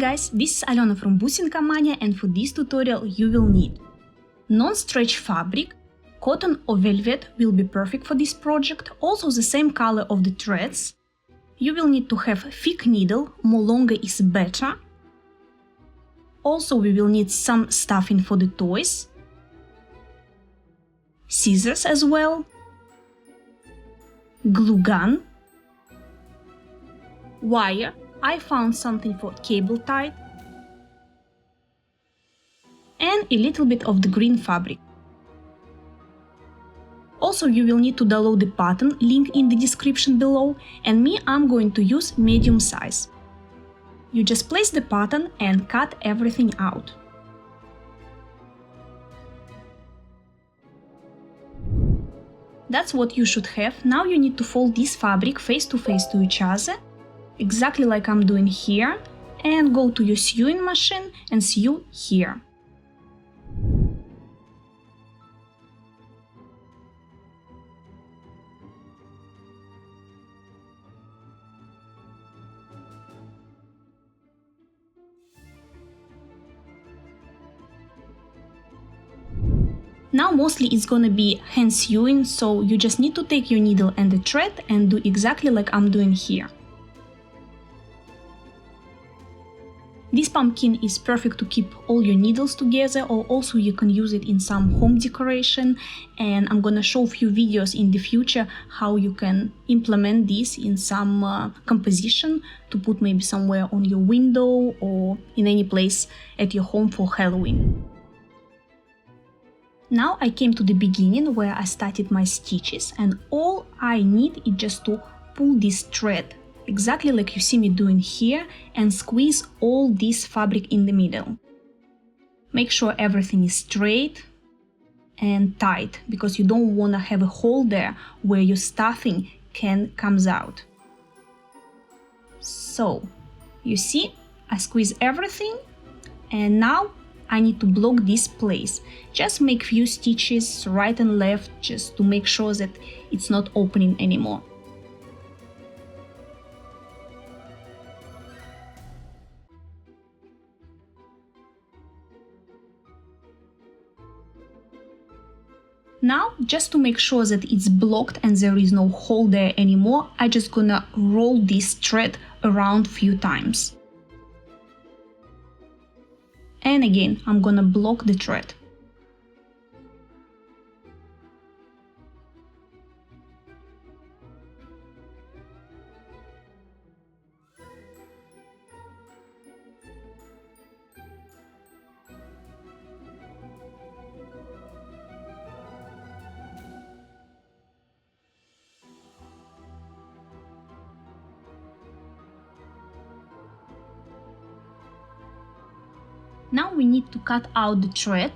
guys, this is Alyona from BusinkaMania, and for this tutorial you will need non-stretch fabric, cotton or velvet will be perfect for this project, also the same color of the threads. You will need to have thick needle, more longer is better. Also we will need some stuffing for the toys, scissors as well, glue gun, wire. I found something for cable tie, and a little bit of the green fabric. Also you will need to download the pattern, link in the description below, and I'm going to use medium size. You just place the pattern and cut everything out. That's what you should have. Now you need to fold this fabric face to each other, exactly like I'm doing here, and go to your sewing machine and sew here. Now mostly it's gonna be hand sewing, so you just need to take your needle and the thread and do exactly like I'm doing here. This pumpkin is perfect to keep all your needles together, or also you can use it in some home decoration, and I'm gonna show a few videos in the future how you can implement this in some composition to put maybe somewhere on your window or in any place at your home for Halloween. Now I came to the beginning where I started my stitches, and all I need is just to pull this thread, exactly like you see me doing here, and squeeze all this fabric in the middle. Make sure everything is straight and tight, because you don't want to have a hole there where your stuffing comes out. So, you see, I squeeze everything, and now I need to block this place. Just make few stitches right and left, just to make sure that it's not opening anymore. Now, just to make sure that it's blocked and there is no hole there anymore, I'm just gonna roll this thread around few times. And again, I'm gonna block the thread. Now we need to cut out the thread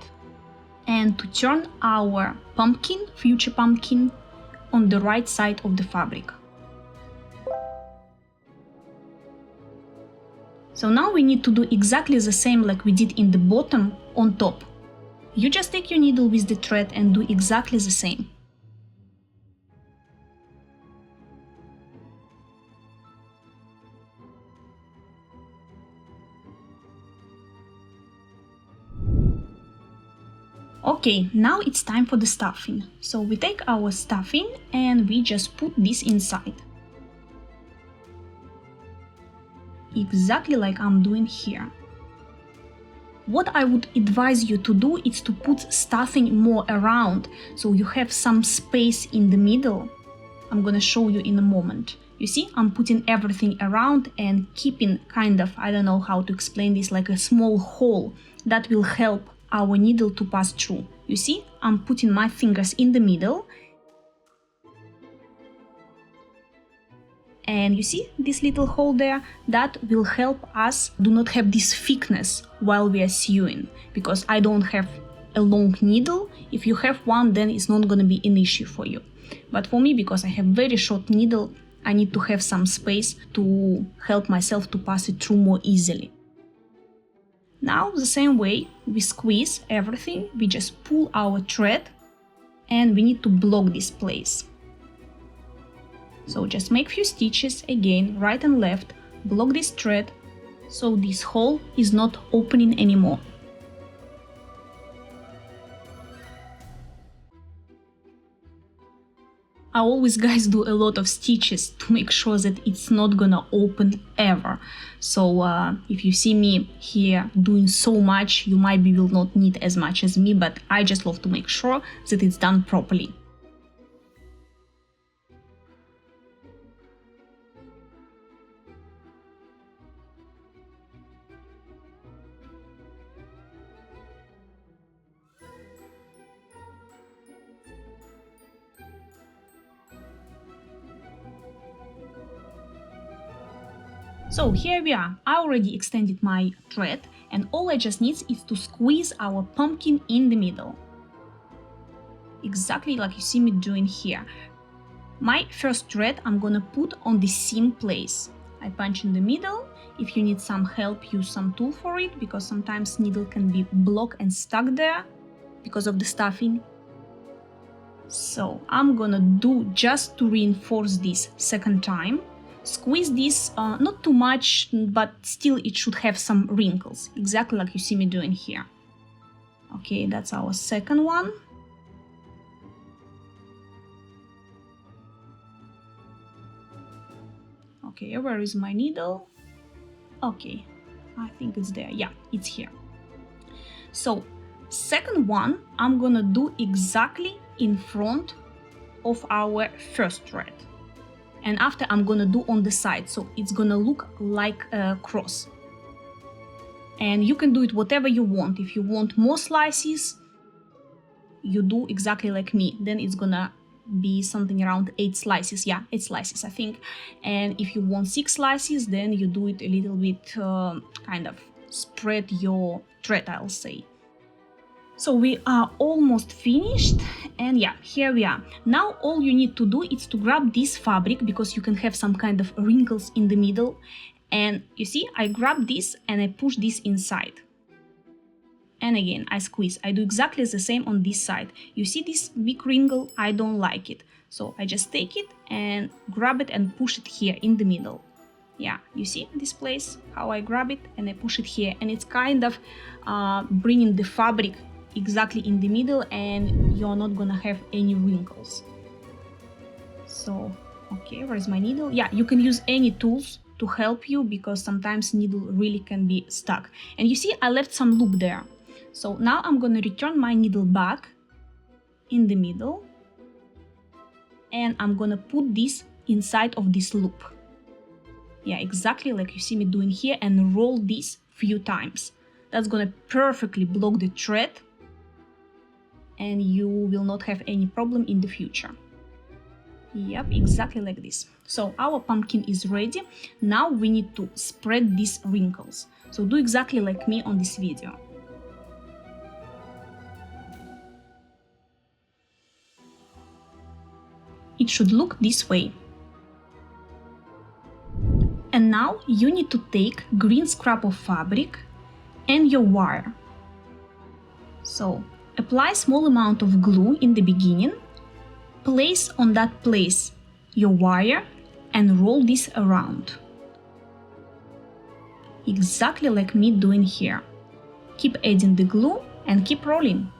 and to turn our pumpkin, future pumpkin, on the right side of the fabric. So now we need to do exactly the same like we did in the bottom on top. You just take your needle with the thread and do exactly the same. Okay, now it's time for the stuffing. So we take our stuffing and we just put this inside. Exactly like I'm doing here. What I would advise you to do is to put stuffing more around, so you have some space in the middle. I'm gonna show you in a moment. You see, I'm putting everything around and keeping kind of, I don't know how to explain this, like a small hole that will help our needle to pass through. You see, I'm putting my fingers in the middle, and you see this little hole there, that will help us do not have this thickness while we are sewing, because I don't have a long needle. If you have one, then it's not going to be an issue for you, but for me, because I have very short needle, I need to have some space to help myself to pass it through more easily. Now the same way, we squeeze everything, we just pull our thread, and we need to block this place. So just make few stitches, again right and left, block this thread, so this hole is not opening anymore. I always, guys, do a lot of stitches to make sure that it's not gonna open ever. So if you see me here doing so much, you might be will not need as much as me, but I just love to make sure that it's done properly. So here we are. I already extended my thread, and all I just need is to squeeze our pumpkin in the middle. Exactly like you see me doing here. My first thread I'm gonna put on the seam place. I punch in the middle. If you need some help, use some tool for it, because sometimes needle can be blocked and stuck there because of the stuffing. So I'm gonna do just to reinforce this second time. Squeeze this, not too much, but still it should have some wrinkles, exactly like you see me doing here. Okay, that's our second one. Okay, where is my needle? Okay, I think it's there. Yeah, it's here. So, second one, I'm gonna do exactly in front of our first thread. And after I'm gonna do on the side, so it's gonna look like a cross. And you can do it whatever you want. If you want more slices, you do exactly like me. Then it's gonna be something around 8 slices. Yeah, 8 slices, I think. And if you want 6 slices, then you do it a little bit kind of spread your thread, I'll say. So we are almost finished, and yeah, here we are. Now all you need to do is to grab this fabric, because you can have some kind of wrinkles in the middle. And you see, I grab this and I push this inside. And again, I squeeze. I do exactly the same on this side. You see this big wrinkle? I don't like it. So I just take it and grab it and push it here in the middle. Yeah, you see this place, how I grab it and I push it here. And it's kind of bringing the fabric exactly in the middle, and you're not gonna have any wrinkles. So, okay, where is my needle? Yeah, you can use any tools to help you, because sometimes needle really can be stuck. And you see, I left some loop there. So now I'm gonna return my needle back in the middle, and I'm gonna put this inside of this loop. Yeah, exactly like you see me doing here, and roll this few times. That's gonna perfectly block the thread, and you will not have any problem in the future. Yep, exactly like this. So our pumpkin is ready. Now we need to spread these wrinkles. So do exactly like me on this video. It should look this way. And now you need to take green scrap of fabric and your wire. So apply small amount of glue in the beginning, place on that place your wire and roll this around. Exactly like me doing here. Keep adding the glue and keep rolling.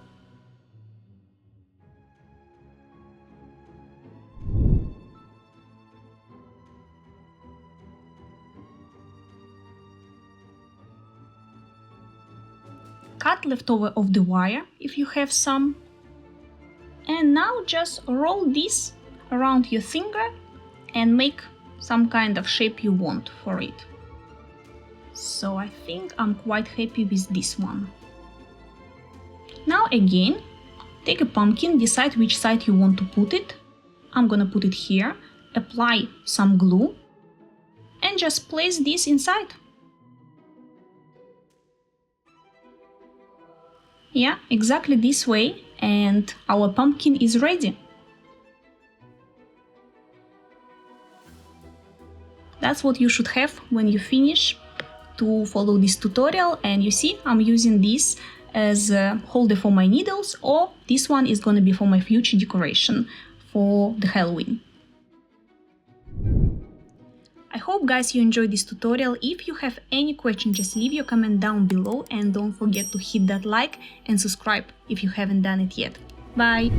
Cut leftover of the wire if you have some. And now just roll this around your finger and make some kind of shape you want for it. So I think I'm quite happy with this one. Now again, take a pumpkin, decide which side you want to put it. I'm gonna put it here, apply some glue, and just place this inside. Yeah, exactly this way, and our pumpkin is ready. That's what you should have when you finish to follow this tutorial. And you see, I'm using this as a holder for my needles, or this one is going to be for my future decoration for the Halloween. I hope guys you enjoyed this tutorial. If you have any question, just leave your comment down below and don't forget to hit that like and subscribe if you haven't done it yet. Bye!